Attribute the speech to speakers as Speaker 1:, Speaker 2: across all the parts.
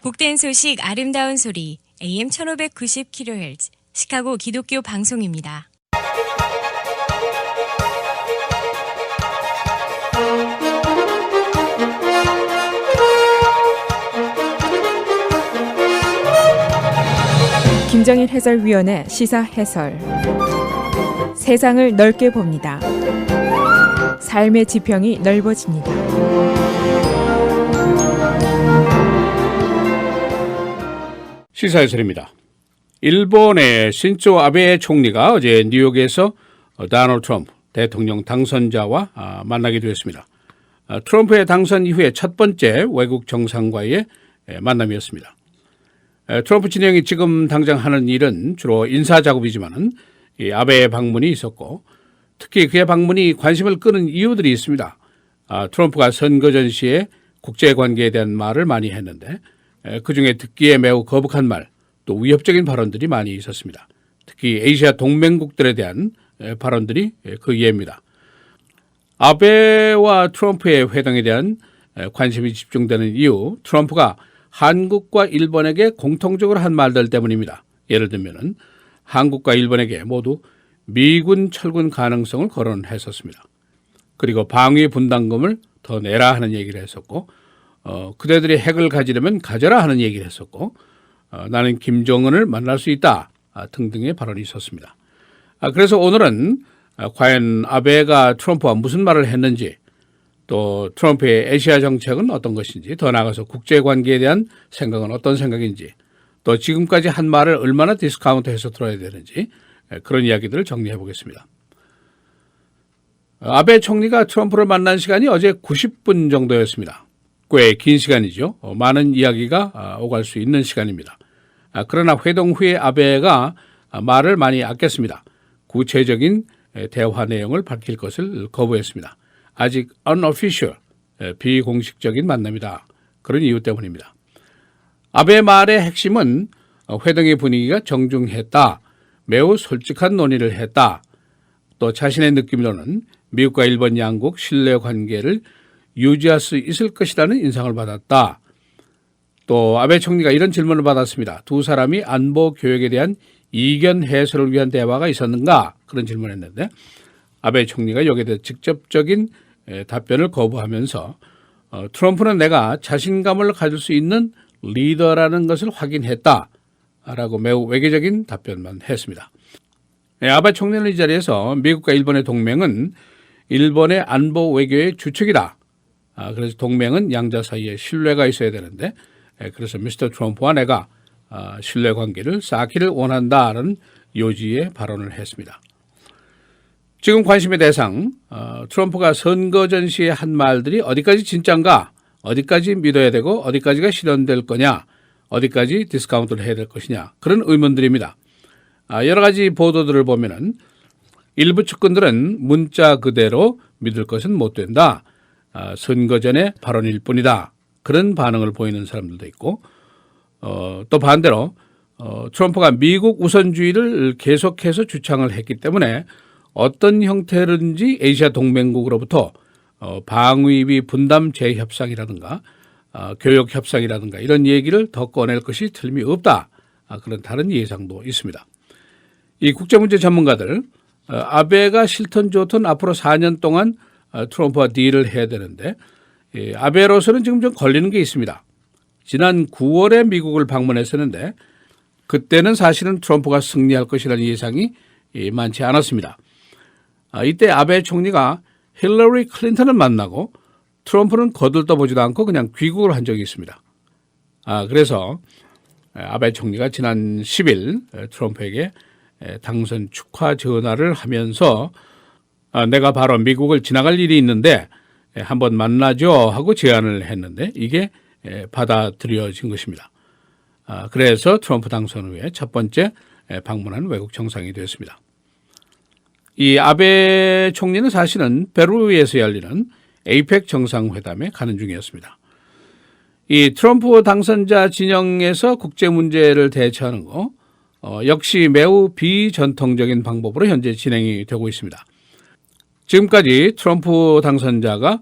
Speaker 1: 복된 소식 아름다운 소리 AM 1590kHz 시카고 기독교 방송입니다.
Speaker 2: 김정일 해설위원의 시사 해설. 세상을 넓게 봅니다. 삶의 지평이 넓어집니다.
Speaker 3: 시사 해설입니다. 일본의 신조 아베 총리가 어제 뉴욕에서 도널드 트럼프 대통령 당선자와 만나게 되었습니다. 트럼프의 당선 이후에 첫 번째 외국 정상과의 만남이었습니다. 트럼프 진영이 지금 당장 하는 일은 주로 인사 작업이지만 아베의 방문이 있었고 특히 그의 방문이 관심을 끄는 이유들이 있습니다. 트럼프가 선거 전시에 국제관계에 대한 말을 많이 했는데 그중에 듣기에 매우 거북한 말, 또 위협적인 발언들이 많이 있었습니다. 특히 아시아 동맹국들에 대한 발언들이 그 예입니다. 아베와 트럼프의 회동에 대한 관심이 집중되는 이유, 트럼프가 한국과 일본에게 공통적으로 한 말들 때문입니다. 예를 들면 한국과 일본에게 모두 미군 철군 가능성을 거론했었습니다. 그리고 방위 분담금을 더 내라 하는 얘기를 했었고 그대들이 핵을 가지려면 가져라 하는 얘기를 했었고 나는 김정은을 만날 수 있다 등등의 발언이 있었습니다. 그래서 오늘은 과연 아베가 트럼프와 무슨 말을 했는지 또 트럼프의 아시아 정책은 어떤 것인지 더 나아가서 국제관계에 대한 생각은 어떤 생각인지 또 지금까지 한 말을 얼마나 디스카운트해서 들어야 되는지 그런 이야기들을 정리해 보겠습니다. 아베 총리가 트럼프를 만난 시간이 어제 90분 정도였습니다. 꽤 긴 시간이죠. 많은 이야기가 오갈 수 있는 시간입니다. 그러나 회동 후에 아베가 말을 많이 아꼈습니다. 구체적인 대화 내용을 밝힐 것을 거부했습니다. 아직 unofficial, 비공식적인 만남이다. 그런 이유 때문입니다. 아베 말의 핵심은 회동의 분위기가 정중했다. 매우 솔직한 논의를 했다. 또 자신의 느낌으로는 미국과 일본 양국 신뢰 관계를 유지할 수 있을 것이라는 인상을 받았다. 또 아베 총리가 이런 질문을 받았습니다. 두 사람이 안보 교역에 대한 이견 해소를 위한 대화가 있었는가? 그런 질문을 했는데 아베 총리가 여기에 대해 직접적인 답변을 거부하면서 트럼프는 내가 자신감을 가질 수 있는 리더라는 것을 확인했다라고 매우 외교적인 답변만 했습니다. 아베 총리는 이 자리에서 미국과 일본의 동맹은 일본의 안보 외교의 주축이다. 그래서 동맹은 양자 사이에 신뢰가 있어야 되는데 그래서 미스터 트럼프와 내가 신뢰관계를 쌓기를 원한다는 요지의 발언을 했습니다. 지금 관심의 대상 트럼프가 선거 전시에 한 말들이 어디까지 진짠가, 어디까지 믿어야 되고 어디까지가 실현될 거냐, 어디까지 디스카운트를 해야 될 것이냐 그런 의문들입니다. 여러 가지 보도들을 보면은 일부 측근들은 문자 그대로 믿을 것은 못 된다. 선거 전의 발언일 뿐이다. 그런 반응을 보이는 사람들도 있고 또 반대로 트럼프가 미국 우선주의를 계속해서 주창을 했기 때문에 어떤 형태든지 아시아 동맹국으로부터 방위비 분담 재협상이라든가 교역 협상이라든가 이런 얘기를 더 꺼낼 것이 틀림이 없다. 그런 다른 예상도 있습니다. 이 국제문제 전문가들 아베가 싫든 좋든 앞으로 4년 동안 트럼프와 딜을 해야 되는데 아베로서는 지금 좀 걸리는 게 있습니다. 지난 9월에 미국을 방문했었는데 그때는 사실은 트럼프가 승리할 것이라는 예상이 많지 않았습니다. 이때 아베 총리가 힐러리 클린턴을 만나고 트럼프는 거들떠보지도 않고 그냥 귀국을 한 적이 있습니다. 그래서 아베 총리가 지난 10일 트럼프에게 당선 축하 전화를 하면서 내가 바로 미국을 지나갈 일이 있는데 한번 만나죠 하고 제안을 했는데 이게 받아들여진 것입니다. 그래서 트럼프 당선 후에 첫 번째 방문한 외국 정상이 되었습니다. 이 아베 총리는 사실은 페루에서 열리는 에이펙 정상회담에 가는 중이었습니다. 이 트럼프 당선자 진영에서 국제 문제를 대처하는 거 역시 매우 비전통적인 방법으로 현재 진행이 되고 있습니다. 지금까지 트럼프 당선자가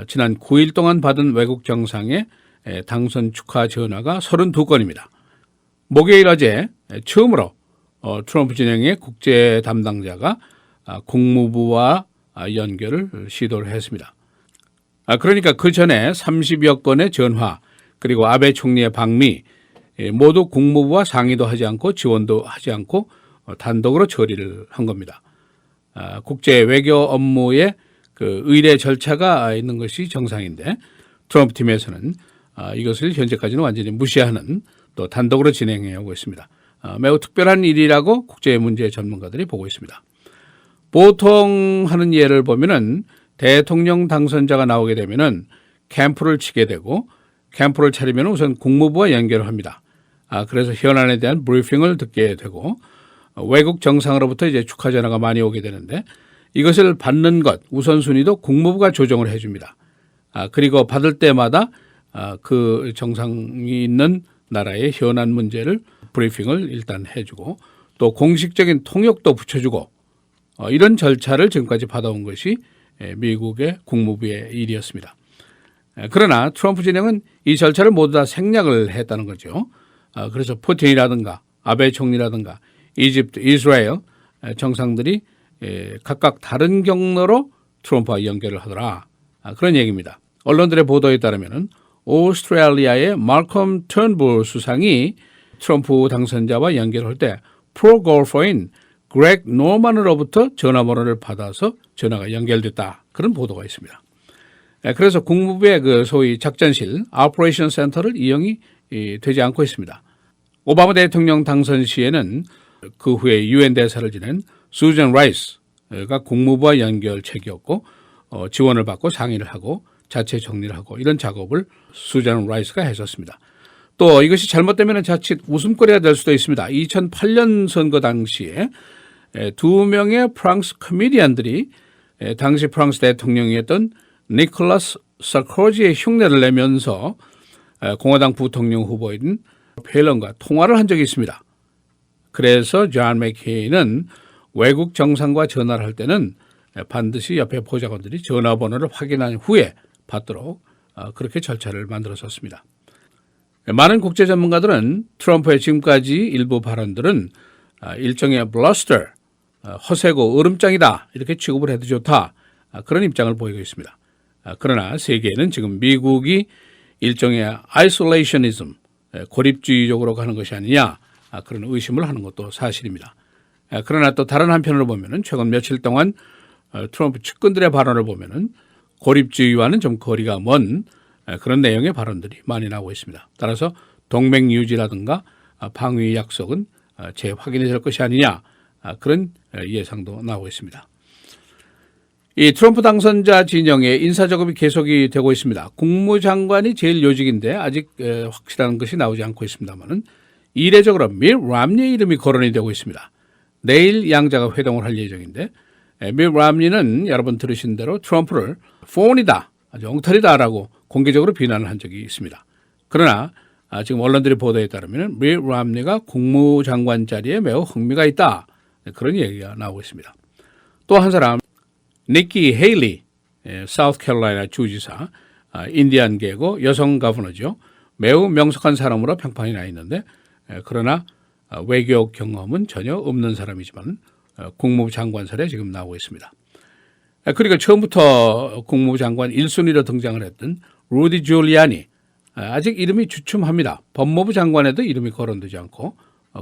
Speaker 3: 지난 9일 동안 받은 외국 정상의 당선 축하 전화가 32건입니다. 목요일 어제 처음으로 트럼프 진영의 국제 담당자가 국무부와 연결을 시도를 했습니다. 그러니까 그 전에 30여 건의 전화 그리고 아베 총리의 방미 모두 국무부와 상의도 하지 않고 지원도 하지 않고 단독으로 처리를 한 겁니다. 국제 외교 업무에 그 의례 절차가 있는 것이 정상인데 트럼프 팀에서는 이것을 현재까지는 완전히 무시하는 또 단독으로 진행해 오고 있습니다. 매우 특별한 일이라고 국제 문제 전문가들이 보고 있습니다. 보통 하는 예를 보면은 대통령 당선자가 나오게 되면은 캠프를 치게 되고 캠프를 차리면 우선 국무부와 연결을 합니다. 그래서 현안에 대한 브리핑을 듣게 되고 외국 정상으로부터 이제 축하 전화가 많이 오게 되는데 이것을 받는 것 우선순위도 국무부가 조정을 해줍니다. 그리고 받을 때마다 그 정상이 있는 나라의 현안 문제를 브리핑을 일단 해주고 또 공식적인 통역도 붙여주고 이런 절차를 지금까지 받아온 것이 미국의 국무부의 일이었습니다. 그러나 트럼프 진영은 이 절차를 모두 다 생략을 했다는 거죠. 그래서 푸틴이라든가 아베 총리라든가 이집트, 이스라엘 정상들이 각각 다른 경로로 트럼프와 연결을 하더라. 그런 얘기입니다. 언론들의 보도에 따르면 오스트레일리아의 말콤 턴불 수상이 트럼프 당선자와 연결할 때 프로골퍼인 그렉 노만으로부터 전화번호를 받아서 전화가 연결됐다. 그런 보도가 있습니다. 그래서 국무부의 그 소위 작전실 오퍼레이션 센터를 이용이 되지 않고 있습니다. 오바마 대통령 당선 시에는 그 후에 유엔 대사를 지낸 수잔 라이스가 국무부와 연결책이었고 지원을 받고 상의를 하고 자체 정리를 하고 이런 작업을 수잔 라이스가 했었습니다. 또 이것이 잘못되면 자칫 웃음거리가 될 수도 있습니다. 2008년 선거 당시에 두 명의 프랑스 코미디언들이 당시 프랑스 대통령이었던 니콜라스 사르코지의 흉내를 내면서 공화당 부통령 후보인 펠런과 통화를 한 적이 있습니다. 그래서 존 맥케인은 외국 정상과 전화를 할 때는 반드시 옆에 보좌관들이 전화번호를 확인한 후에 받도록 그렇게 절차를 만들었었습니다. 많은 국제 전문가들은 트럼프의 지금까지 일부 발언들은 일종의 블러스터, 허세고 으름장이다 이렇게 취급을 해도 좋다 그런 입장을 보이고 있습니다. 그러나 세계에는 지금 미국이 일종의 아이솔레이셔니즘, 고립주의적으로 가는 것이 아니냐 그런 의심을 하는 것도 사실입니다. 그러나 또 다른 한편으로 보면은 최근 며칠 동안 트럼프 측근들의 발언을 보면은 고립주의와는 좀 거리가 먼 그런 내용의 발언들이 많이 나오고 있습니다. 따라서 동맹 유지라든가 방위 약속은 재확인이 될 것이 아니냐 그런 예상도 나오고 있습니다. 이 트럼프 당선자 진영의 인사작업이 계속이 되고 있습니다. 국무장관이 제일 요직인데 아직 확실한 것이 나오지 않고 있습니다만은 이례적으로 밀 람니 이름이 거론이 되고 있습니다. 내일 양자가 회동을 할 예정인데 밀 람니는 여러분 들으신 대로 트럼프를 폰이다, 아주 엉터리다라고 공개적으로 비난을 한 적이 있습니다. 그러나 지금 언론들의 보도에 따르면 밀 람니가 국무장관 자리에 매우 흥미가 있다. 그런 얘기가 나오고 있습니다. 또 한 사람 니키 헤일리 사우스캐롤라이나 주지사 인디안계고 여성 거버너죠. 매우 명석한 사람으로 평판이 나 있는데 그러나 외교 경험은 전혀 없는 사람이지만 국무부 장관설에 지금 나오고 있습니다. 그리고 처음부터 국무부 장관 1순위로 등장을 했던 루디 줄리아니 아직 이름이 주춤합니다. 법무부 장관에도 이름이 거론되지 않고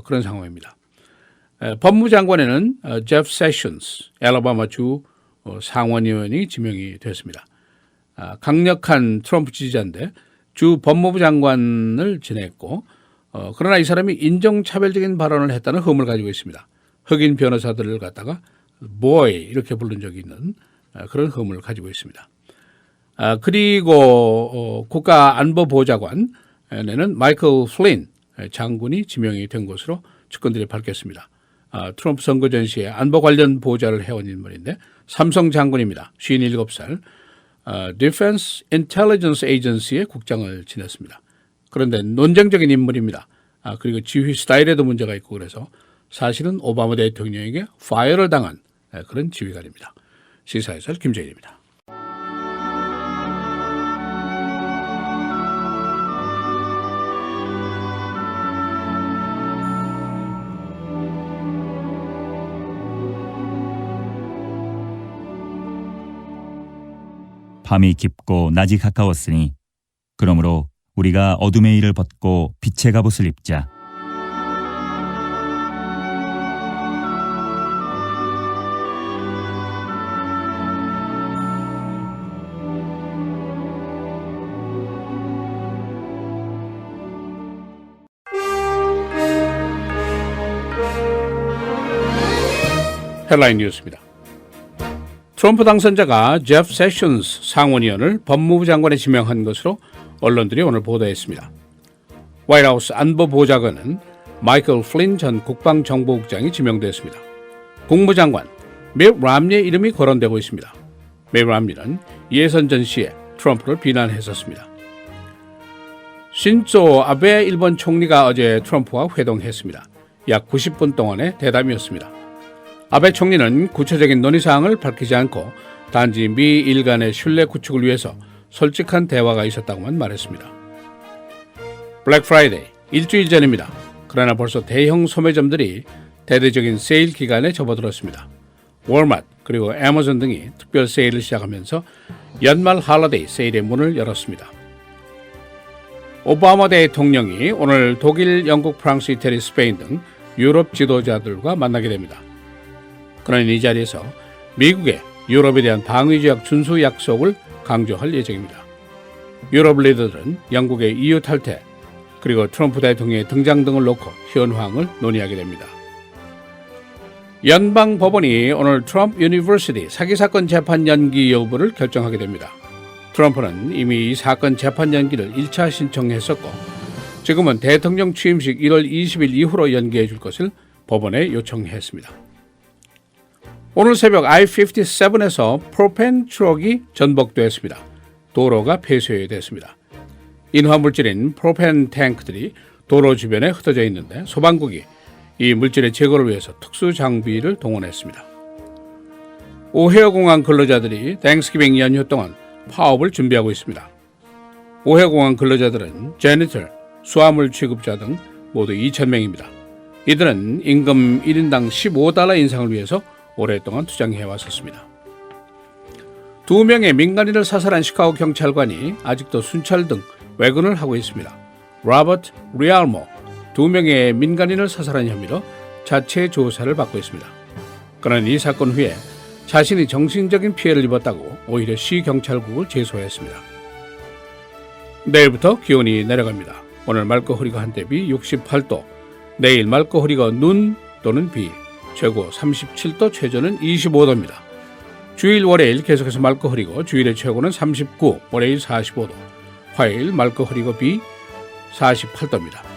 Speaker 3: 그런 상황입니다. 법무부 장관에는 제프 세션스 엘라바마주 상원의원이 지명이 됐습니다. 강력한 트럼프 지지자인데 주 법무부 장관을 지냈고 그러나 이 사람이 인종차별적인 발언을 했다는 흠을 가지고 있습니다. 흑인 변호사들을 갖다가 boy 이렇게 부른 적이 있는 그런 흠을 가지고 있습니다. 그리고 국가안보보좌관에는 마이클 플린 장군이 지명이 된 것으로 측근들이 밝혔습니다. 트럼프 선거 전시에 안보 관련 보좌를 해온 인물인데 삼성 장군입니다. 57살 Defense Intelligence Agency의 국장을 지냈습니다. 그런데 논쟁적인 인물입니다. 그리고 지휘 스타일에도 문제가 있고 그래서 사실은 오바마 대통령에게 파이어를 당한 그런 지휘관입니다. 시사해설 김재일입니다.
Speaker 4: 밤이 깊고 낮이 가까웠으니 그러므로 우리가 어둠의 일을 벗고 빛의 갑옷을 입자.
Speaker 3: 헤드라인 뉴스입니다. 트럼프 당선자가 제프 세션스 상원의원을 법무부 장관에 지명한 것으로 언론들이 오늘 보도했습니다. 화이트하우스 안보보좌관은 마이클 플린 전 국방정보국장이 지명됐습니다. 국무장관 밋 람니의 이름이 거론되고 있습니다. 밋 람니는 예선 전시에 트럼프를 비난했었습니다. 신조 아베 일본 총리가 어제 트럼프와 회동했습니다. 약 90분 동안의 대담이었습니다. 아베 총리는 구체적인 논의사항을 밝히지 않고 단지 미 일 간의 신뢰 구축을 위해서 솔직한 대화가 있었다고만 말했습니다. 블랙 프라이데이 일주일 전입니다. 그러나 벌써 대형 소매점들이 대대적인 세일 기간에 접어들었습니다. 월마트 그리고 애마존 등이 특별 세일을 시작하면서 연말 할러데이 세일의 문을 열었습니다. 오바마 대통령이 오늘 독일, 영국, 프랑스, 이태리, 스페인 등 유럽 지도자들과 만나게 됩니다. 그는 이 자리에서 미국의 유럽에 대한 방위조약 준수 약속을 강조할 예정입니다. 유럽 리더들은 영국의 EU 탈퇴 그리고 트럼프 대통령의 등장 등을 놓고 현황을 논의하게 됩니다. 연방법원이 오늘 트럼프 유니버시티 사기 사건 재판 연기 여부를 결정하게 됩니다. 트럼프는 이미 이 사건 재판 연기를 1차 신청했었고 지금은 대통령 취임식 1월 20일 이후로 연기해 줄 것을 법원에 요청했습니다. 오늘 새벽 I-57에서 프로펜 트럭이 전복됐습니다. 도로가 폐쇄됐습니다. 인화물질인 프로펜 탱크들이 도로 주변에 흩어져 있는데 소방국이 이 물질의 제거를 위해서 특수 장비를 동원했습니다. 오헤어 공항 근로자들이 땡스기빙 연휴 동안 파업을 준비하고 있습니다. 오헤어 공항 근로자들은 제니터, 수화물 취급자 등 모두 2,000명입니다. 이들은 임금 1인당 $15 인상을 위해서 오랫동안 투쟁해왔었습니다. 2명의 민간인을 사살한 시카고 경찰관이 아직도 순찰 등 외근을 하고 있습니다. 로버트 리알모 2명의 민간인을 사살한 혐의로 자체 조사를 받고 있습니다. 그는 이 사건 후에 자신이 정신적인 피해를 입었다고 오히려 시경찰국을 제소했습니다. 내일부터 기온이 내려갑니다. 오늘 맑고 흐리고 한대비 68도, 내일 맑고 흐리고 눈 또는 비, 최고 37도, 최저는 25도입니다. 주일 월요일 계속해서 맑고 흐리고 주일의 최고는 39, 월요일 45도, 화요일 맑고 흐리고 비 48도입니다.